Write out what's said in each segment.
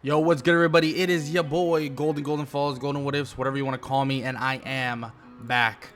Yo, what's good, everybody? It is your boy Golden Falls, Golden What Ifs, whatever you want to call me, and I am back.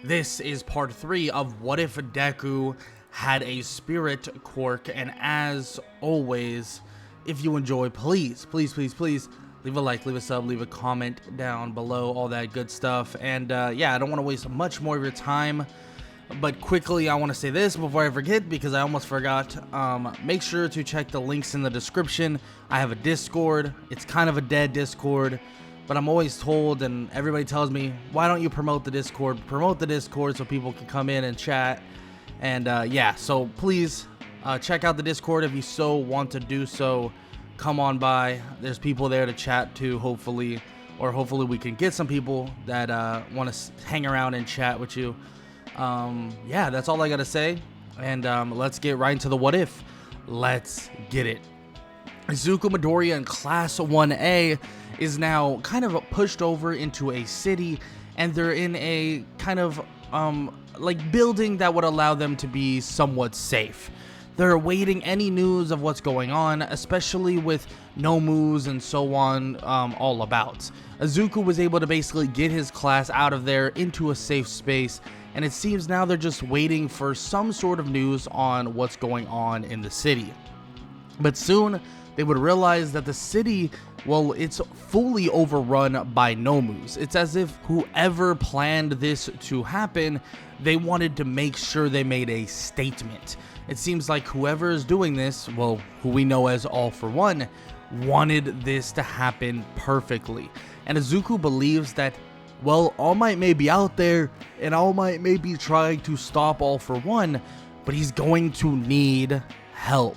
This is part 3 of What If Deku had a spirit quirk, and as always, if you enjoy, please leave a like, leave a sub, leave a comment down below, all that good stuff. And yeah, I don't want to waste much more of your time. But quickly, I want to say this before I forget, because I almost forgot. Make sure to check the links in the description. I have a Discord. It's kind of a dead Discord, but I'm always told, and everybody tells me, why don't you promote the Discord? Promote the Discord so people can come in and chat. And yeah, so please check out the Discord if you so want to do so. Come on by. There's people there to chat to, hopefully. Or hopefully we can get some people that want to hang around and chat with you. Yeah, that's all I gotta say, and let's get right into the what if. Let's get it. Izuku Midoriya in Class 1A is now kind of pushed over into a city, and they're in a kind of like building that would allow them to be somewhat safe. They're awaiting any news of what's going on, especially with Nomus and so on all about. Izuku was able to basically get his class out of there into a safe space, and it seems now they're just waiting for some sort of news on what's going on in the city. But soon they would realize that the city, well, it's fully overrun by Nomus. It's as if whoever planned this to happen, they wanted to make sure they made a statement. It seems like whoever is doing this, well, who we know as All For One, wanted this to happen perfectly. And Izuku believes that, well, All Might may be out there, and All Might may be trying to stop All For One, but he's going to need help.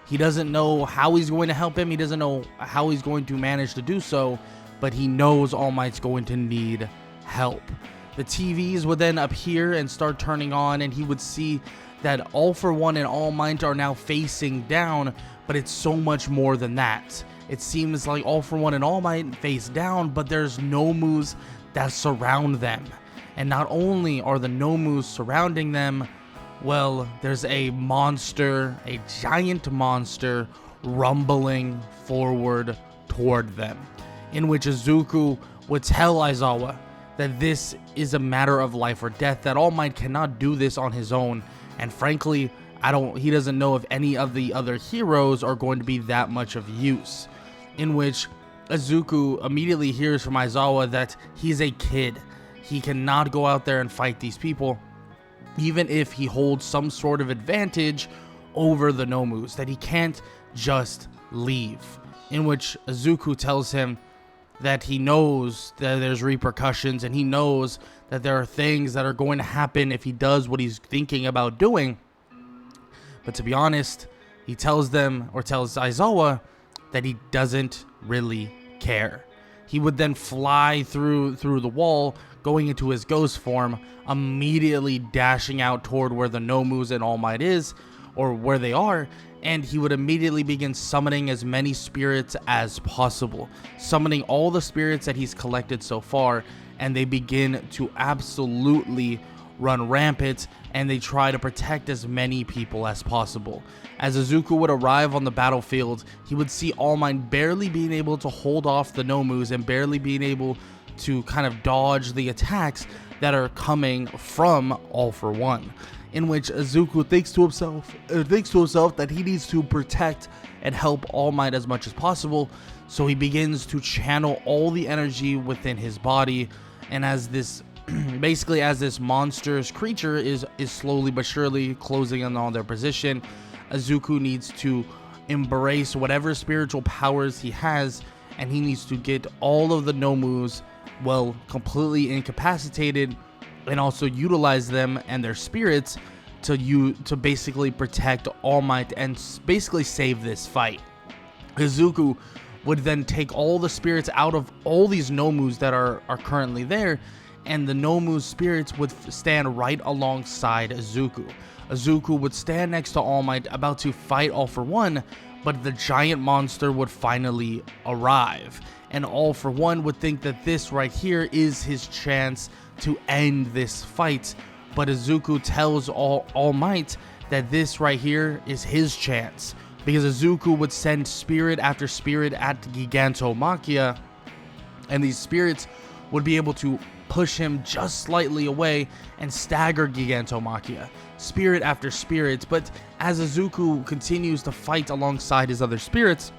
He doesn't know how he's going to help him, he doesn't know how he's going to manage to do so, but he knows All Might's going to need help. The TVs would then appear and start turning on, and he would see that All For One and All Might are now facing down, but it's so much more than that. It seems like All For One and All Might face down, but there's Nomus that surround them. And not only are the Nomus surrounding them, well, there's a monster, a giant monster, rumbling forward toward them, in which Izuku would tell Aizawa that this is a matter of life or death, that All Might cannot do this on his own, and frankly, he doesn't know if any of the other heroes are going to be that much of use. In which Izuku immediately hears from Aizawa that he's a kid. He cannot go out there and fight these people, even if he holds some sort of advantage over the Nomus, that he can't just leave. In which Izuku tells him that he knows that there's repercussions, and he knows that there are things that are going to happen if he does what he's thinking about doing. But to be honest, he tells them, or tells Aizawa, that he doesn't really care. He would then fly through the wall, going into his ghost form, immediately dashing out toward where the Nomus and All Might is, or where they are, and he would immediately begin summoning as many spirits as possible, summoning all the spirits that he's collected so far, and they begin to absolutely run rampant, and they try to protect as many people as possible. As Izuku would arrive on the battlefield, he would see All Might barely being able to hold off the Nomus and barely being able to kind of dodge the attacks that are coming from All For One, in which Izuku thinks to himself that he needs to protect and help All Might as much as possible. So he begins to channel all the energy within his body, and as this basically as this monstrous creature is slowly but surely closing in on their position, Izuku needs to embrace whatever spiritual powers he has, and he needs to get all of the Nomus, well, completely incapacitated, and also utilize them and their spirits to basically protect All Might and basically save this fight. Izuku would then take all the spirits out of all these Nomus that are currently there, and the Nomu spirits would stand right alongside Izuku. Izuku would stand next to All Might, about to fight All For One, but the giant monster would finally arrive, and All For One would think that this right here is his chance to end this fight, but Izuku tells All Might that this right here is his chance, because Izuku would send spirit after spirit at Gigantomachia, and these spirits would be able to push him just slightly away and stagger Gigantomachia, spirit after spirit. But as Izuku continues to fight alongside his other spirits,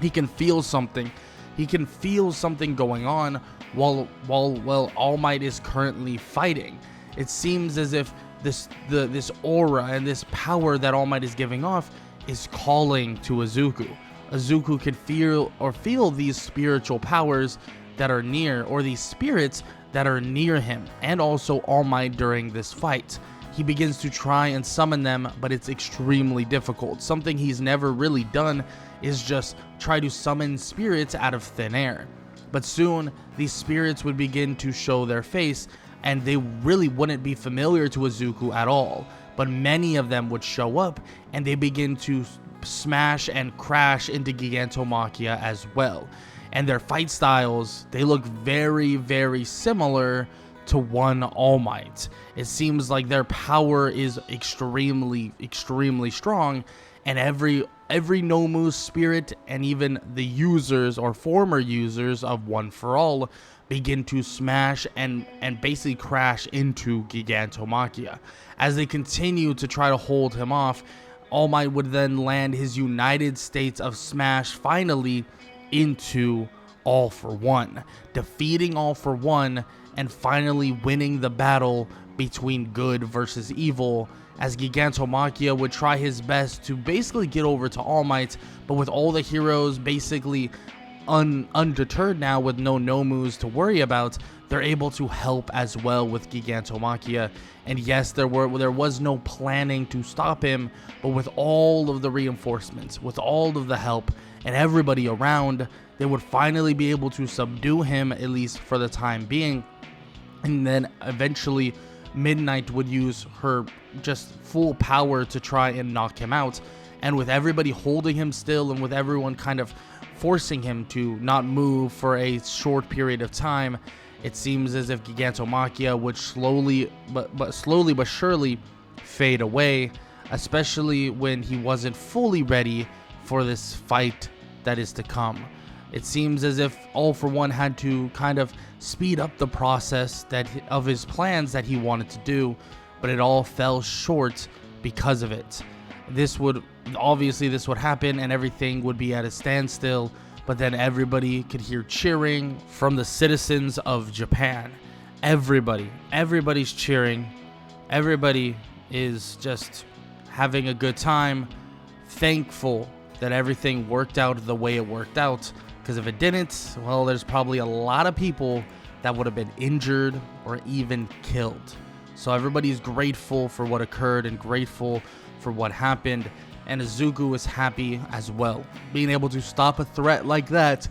he can feel something. He can feel something going on while All Might is currently fighting. It seems as if this aura and this power that All Might is giving off is calling to Izuku. Izuku can feel these spiritual powers that are near, or these spirits that are near him, and also All Might during this fight. He begins to try and summon them, but it's extremely difficult. Something he's never really done is just try to summon spirits out of thin air. But soon, these spirits would begin to show their face, and they really wouldn't be familiar to Izuku at all. But many of them would show up, and they begin to smash and crash into Gigantomachia as well. And their fight styles, they look very, very similar to one All Might. It seems like their power is extremely, extremely strong, and every Nomu spirit and even the users or former users of One for All begin to smash and basically crash into Gigantomachia. As they continue to try to hold him off, All Might would then land his United States of Smash finally into All for One, defeating All for One and finally winning the battle between good versus evil, as Gigantomachia would try his best to basically get over to All Might, but with all the heroes basically undeterred now with no Nomus to worry about, they're able to help as well with Gigantomachia. And yes, there was no planning to stop him, but with all of the reinforcements, with all of the help and everybody around, they would finally be able to subdue him, at least for the time being. And then eventually Midnight would use her just full power to try and knock him out. And with everybody holding him still, and with everyone kind of forcing him to not move for a short period of time, it seems as if Gigantomachia would slowly but surely fade away, especially when he wasn't fully ready for this fight that is to come. It seems as if All for One had to kind of speed up the process of his plans that he wanted to do, but it all fell short because of it. This would happen and everything would be at a standstill, but then everybody could hear cheering from the citizens of Japan. Everybody's cheering. Everybody is just having a good time, thankful that everything worked out the way it worked out. Because if it didn't, well, there's probably a lot of people that would have been injured or even killed. So everybody's grateful for what occurred and grateful for what happened. And Izuku is happy as well. Being able to stop a threat like that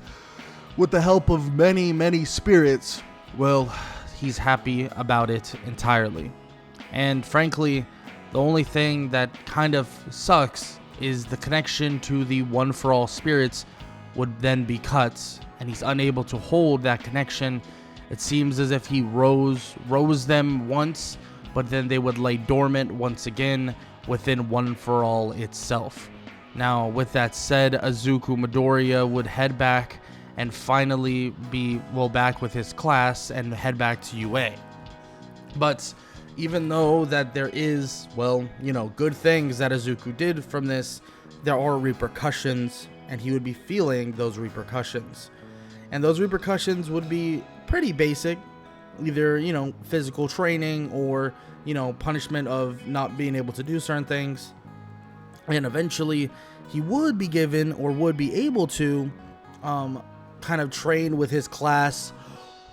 with the help of many, many spirits, well, he's happy about it entirely. And frankly, the only thing that kind of sucks is the connection to the One for All spirits would then be cut, and he's unable to hold that connection. It seems as if he rose them once, but then they would lay dormant once again within One for All itself. Now, with that said, Izuku Midoriya would head back and finally be back with his class and head back to UA. But even though that there is, good things that Izuku did from this, there are repercussions, and he would be feeling those repercussions. And those repercussions would be pretty basic, either, physical training or, punishment of not being able to do certain things. And eventually he would be given or would be able to kind of train with his class,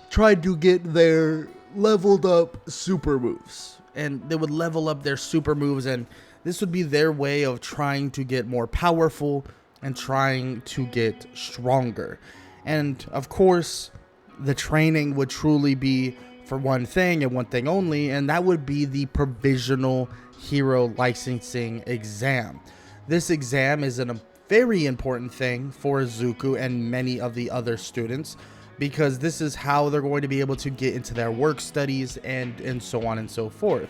try to get their leveled up super moves. And they would level up their super moves, and this would be their way of trying to get more powerful and trying to get stronger. And of course, the training would truly be for one thing and one thing only, and that would be the Provisional Hero Licensing Exam. This exam is a very important thing for Izuku and many of the other students, because this is how they're going to be able to get into their work studies and so on and so forth.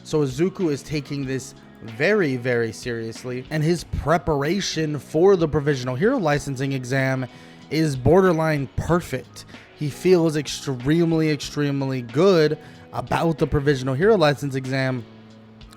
So Izuku is taking this very, very seriously, and his preparation for the Provisional Hero Licensing exam is borderline perfect. He feels extremely good about the Provisional Hero License exam,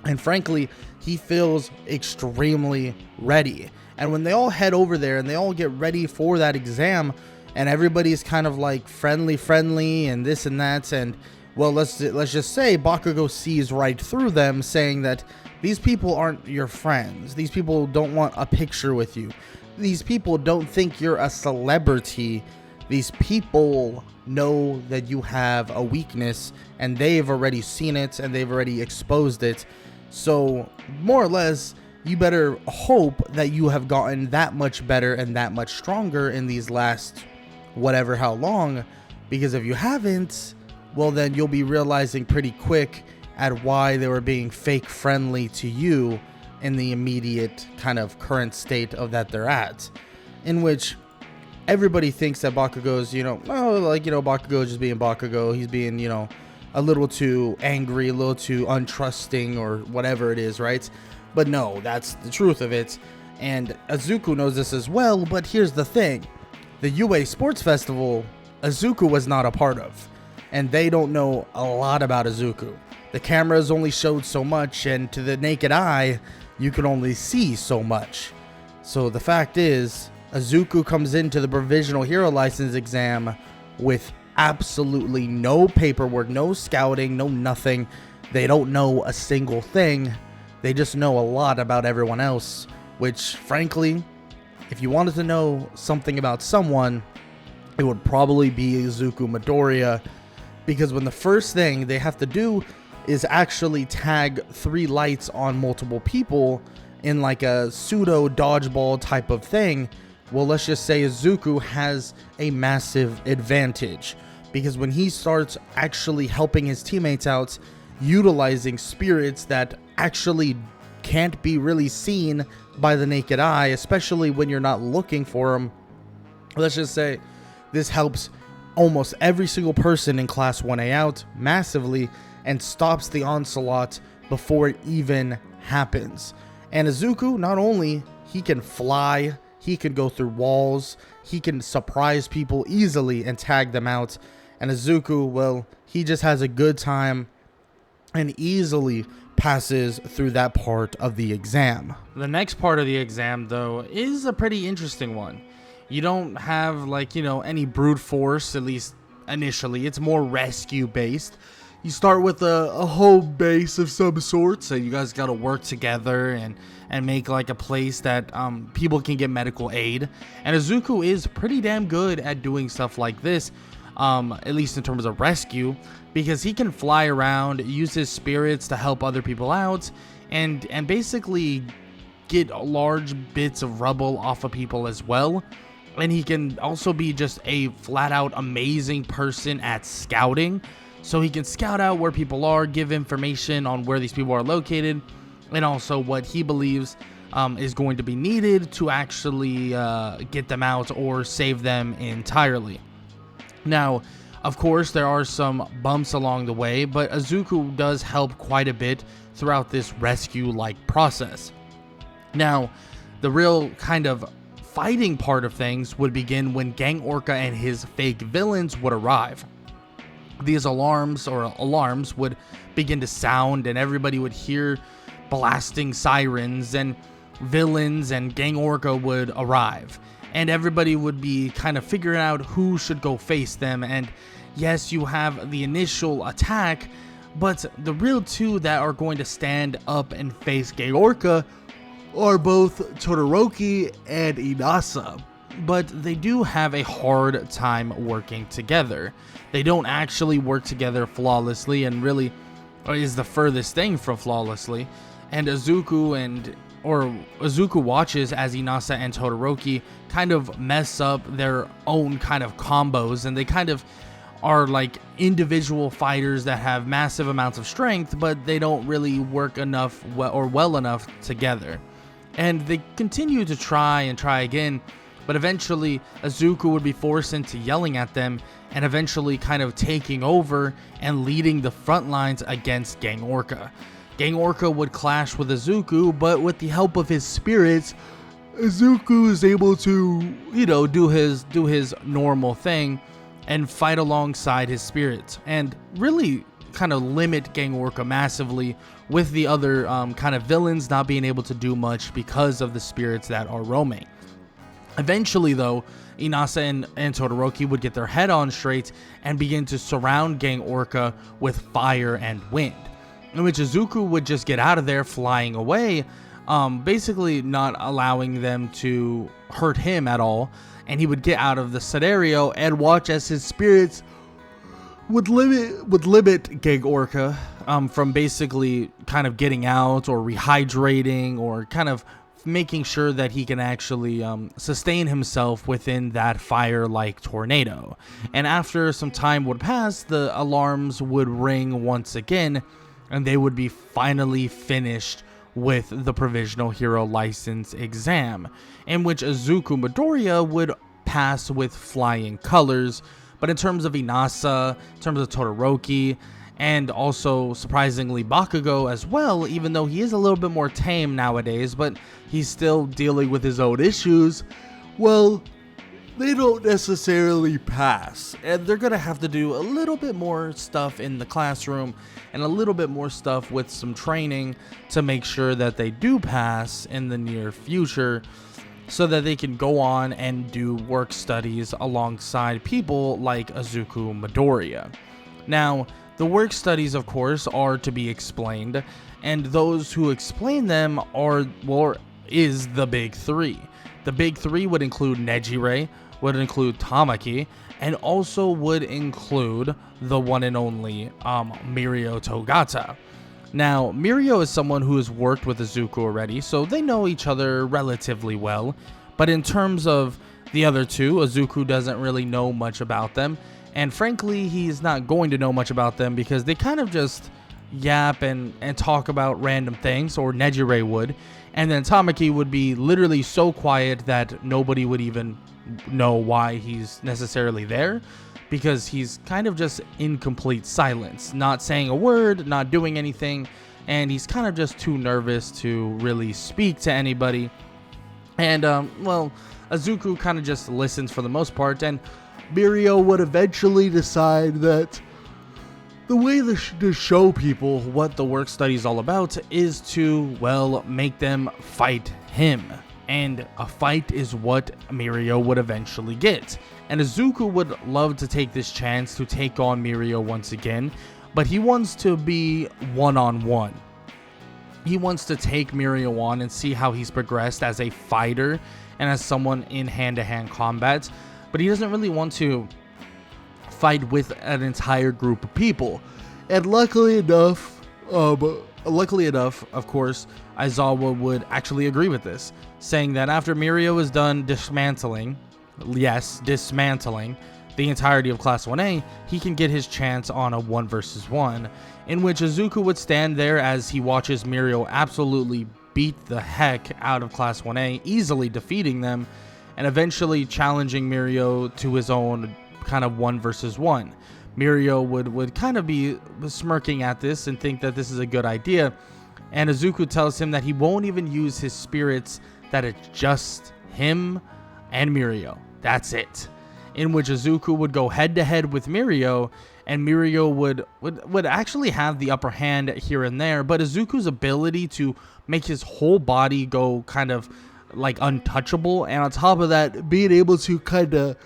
and frankly, he feels extremely ready. And when they all head over there and they all get ready for that exam, and everybody's kind of like friendly and this and that, and well, let's just say Bakugo sees right through them, saying that these people aren't your friends. These people don't want a picture with you. These people don't think you're a celebrity. These people know that you have a weakness, and they've already seen it and they've already exposed it. So more or less, you better hope that you have gotten that much better and that much stronger in these last whatever how long, because if you haven't, well, then you'll be realizing pretty quick at why they were being fake friendly to you in the immediate kind of current state of that they're at, in which everybody thinks that Bakugo's, Bakugo is just being Bakugo. He's being, a little too angry, a little too untrusting, or whatever it is, right? But no, that's the truth of it. And Izuku knows this as well, but here's the thing. The UA Sports Festival, Izuku was not a part of, and they don't know a lot about Izuku. The cameras only showed so much, and to the naked eye, you can only see so much. So the fact is, Izuku comes into the Provisional Hero License exam with absolutely no paperwork, no scouting, no nothing. They don't know a single thing. They just know a lot about everyone else, which, frankly, if you wanted to know something about someone, it would probably be Izuku Midoriya, because when the first thing they have to do is actually tag 3 lights on multiple people in like a pseudo dodgeball type of thing, well, let's just say Izuku has a massive advantage, because when he starts actually helping his teammates out, utilizing spirits that actually can't be really seen by the naked eye, especially when you're not looking for them, let's just say this helps almost every single person in Class 1A out massively and stops the onslaught before it even happens. And Izuku, not only he can fly, he can go through walls, he can surprise people easily and tag them out. And Izuku, well, he just has a good time and easily passes through that part of the exam. The next part of the exam, though, is a pretty interesting one. You don't have, any brute force, at least initially. It's more rescue based. You start with a home base of some sort, so you guys got to work together and make like a place that people can get medical aid. And Izuku is pretty damn good at doing stuff like this, at least in terms of rescue, because he can fly around, use his spirits to help other people out, and basically get large bits of rubble off of people as well. And he can also be just a flat out amazing person at scouting. So he can scout out where people are, give information on where these people are located, and also what he believes is going to be needed to actually get them out or save them entirely. Now, of course, there are some bumps along the way, but Izuku does help quite a bit throughout this rescue-like process. Now, the real kind of fighting part of things would begin when Gang Orca and his fake villains would arrive. These alarms would begin to sound, and everybody would hear blasting sirens, and villains and Gang Orca would arrive, and everybody would be kind of figuring out who should go face them. And yes, you have the initial attack, but the real two that are going to stand up and face Gang Orca are both Todoroki and Inasa. But they do have a hard time working together. They don't actually work together flawlessly, and really is the furthest thing from flawlessly. And Izuku watches as Inasa and Todoroki kind of mess up their own kind of combos, and they kind of are like individual fighters that have massive amounts of strength, but they don't really work enough well enough together. And they continue to try again, but eventually Izuku would be forced into yelling at them and eventually kind of taking over and leading the front lines against Gang Orca. Gang Orca would clash with Izuku, but with the help of his spirits, Izuku is able to, do his normal thing and fight alongside his spirits, and really kind of limit Gang Orca massively, with the other kind of villains not being able to do much because of the spirits that are roaming. Eventually, though, Inasa and Todoroki would get their head on straight and begin to surround Gang Orca with fire and wind, in which Izuku would just get out of there flying away, basically not allowing them to hurt him at all, and he would get out of the scenario and watch as his spirits would limit Gang Orca from basically kind of getting out or rehydrating or kind of making sure that he can actually sustain himself within that fire-like tornado. And after some time would pass, the alarms would ring once again, and they would be finally finished with the Provisional Hero License exam, in which Izuku Midoriya would pass with flying colors. But in terms of Inasa, in terms of Todoroki, and also surprisingly Bakugo as well, even though he is a little bit more tame nowadays, but he's still dealing with his own issues, well, they don't necessarily pass, and they're gonna have to do a little bit more stuff in the classroom and a little bit more stuff with some training to make sure that they do pass in the near future, so that they can go on and do work studies alongside people like Izuku Midoriya. Now, the work studies, of course, are to be explained, and those who explain them is the big three. The big three would include Nejire, would include Tamaki, and also would include the one and only Mirio Togata. Now, Mirio is someone who has worked with Izuku already, so they know each other relatively well, but in terms of the other two, Izuku doesn't really know much about them, and frankly, he's not going to know much about them because they kind of just yap and talk about random things, or Nejire would, and then Tamaki would be literally so quiet that nobody would even know why he's necessarily there, because he's kind of just in complete silence, not saying a word, not doing anything, and he's kind of just too nervous to really speak to anybody. And Izuku kind of just listens for the most part, and Mirio would eventually decide that the way to show people what the work study is all about is to, make them fight him. And a fight is what Mirio would eventually get. And Izuku would love to take this chance to take on Mirio once again, but he wants to be one-on-one. He wants to take Mirio on and see how he's progressed as a fighter and as someone in hand-to-hand combat, but he doesn't really want to fight with an entire group of people. And luckily enough, of course, Aizawa would actually agree with this, saying that after Mirio is done dismantling the entirety of Class 1A, he can get his chance on a 1 versus 1, in which Izuku would stand there as he watches Mirio absolutely beat the heck out of Class 1A, easily defeating them, and eventually challenging Mirio to his own kind of 1 versus 1. Mirio would kind of be smirking at this and think that this is a good idea, and Izuku tells him that he won't even use his spirits, that it's just him and Mirio. That's it. In which Izuku would go head to head with Mirio, and Mirio would actually have the upper hand here and there, but Izuku's ability to make his whole body go kind of like untouchable, and on top of that, being able to kind of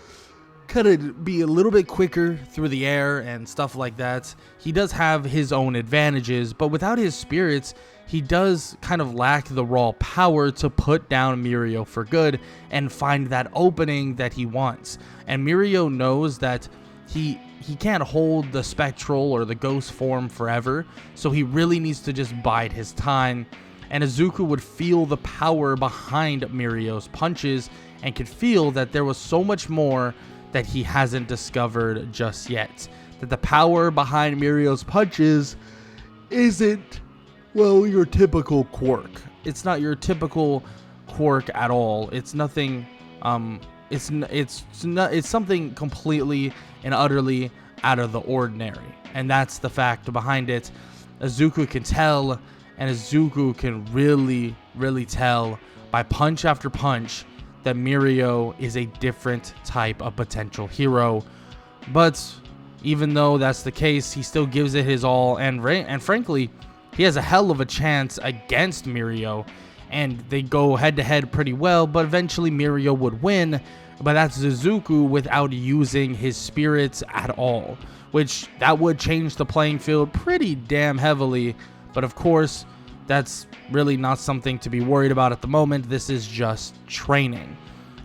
be a little bit quicker through the air and stuff like that, he does have his own advantages, but without his spirits, he does kind of lack the raw power to put down Mirio for good and find that opening that he wants. And Mirio knows that he can't hold the spectral or the ghost form forever, so he really needs to just bide his time. And Izuku would feel the power behind Mirio's punches and could feel that there was so much more that he hasn't discovered just yet. That the power behind Mirio's punches isn't, your typical Quirk. It's not your typical Quirk at all. It's nothing, it's something completely and utterly out of the ordinary. And that's the fact behind it. Izuku can tell, and Izuku can really tell by punch after punch that Mirio is a different type of potential hero. But even though that's the case, he still gives it his all, and frankly, he has a hell of a chance against Mirio, and they go head to head pretty well, but eventually Mirio would win. But that's Izuku without using his spirits at all, which that would change the playing field pretty damn heavily. But of course, that's really not something to be worried about at the moment. This is just training.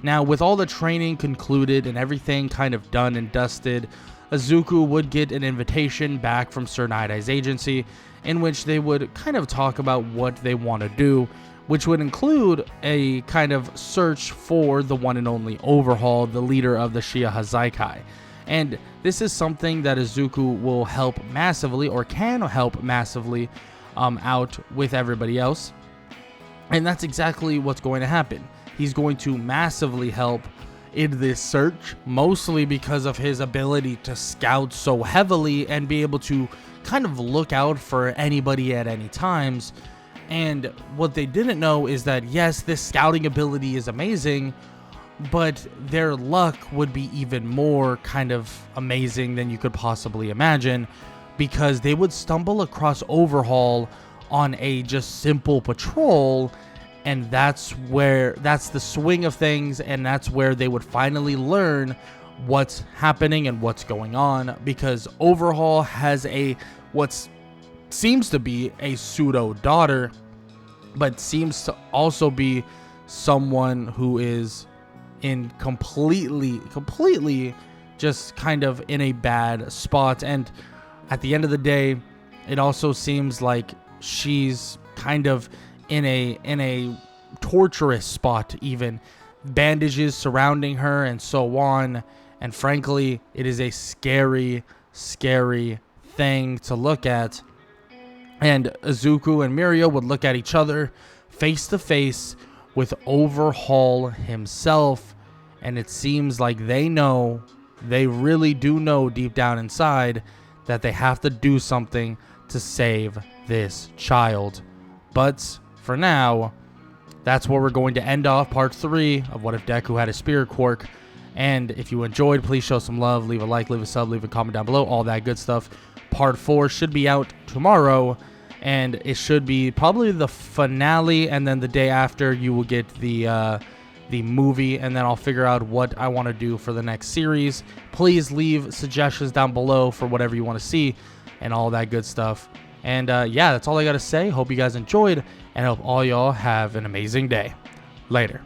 Now, with all the training concluded and everything kind of done and dusted, Izuku would get an invitation back from Sir Night-Eye's agency, in which they would kind of talk about what they want to do, which would include a kind of search for the one and only Overhaul, the leader of the Shie Hassaikai. And this is something that Izuku will help massively, or can help massively, out with everybody else. And that's exactly what's going to happen. He's going to massively help in this search, mostly because of his ability to scout so heavily and be able to kind of look out for anybody at any times. And what they didn't know is that, yes, this scouting ability is amazing, but their luck would be even more kind of amazing than you could possibly imagine, because they would stumble across Overhaul on a just simple patrol, and that's the swing of things, and that's where they would finally learn what's happening and what's going on, because Overhaul has what seems to be a pseudo daughter, but seems to also be someone who is in completely just kind of in a bad spot. And at the end of the day, it also seems like she's kind of in a torturous spot, even bandages surrounding her and so on. And frankly, it is a scary thing to look at. And Izuku and Mirio would look at each other face to face with Overhaul himself, and it seems like they really do know deep down inside that they have to do something to save this child. But for now, that's where we're going to end off part 3 of What If Deku Had a Spirit Quirk. And if you enjoyed, please show some love, leave a like, leave a sub, leave a comment down below, all that good stuff. Part 4 should be out tomorrow, and it should be probably the finale, and then the day after you will get the movie, and then I'll figure out what I want to do for the next series. Please leave suggestions down below for whatever you want to see and all that good stuff. And yeah, that's all I got to say. Hope you guys enjoyed, and hope all y'all have an amazing day. Later.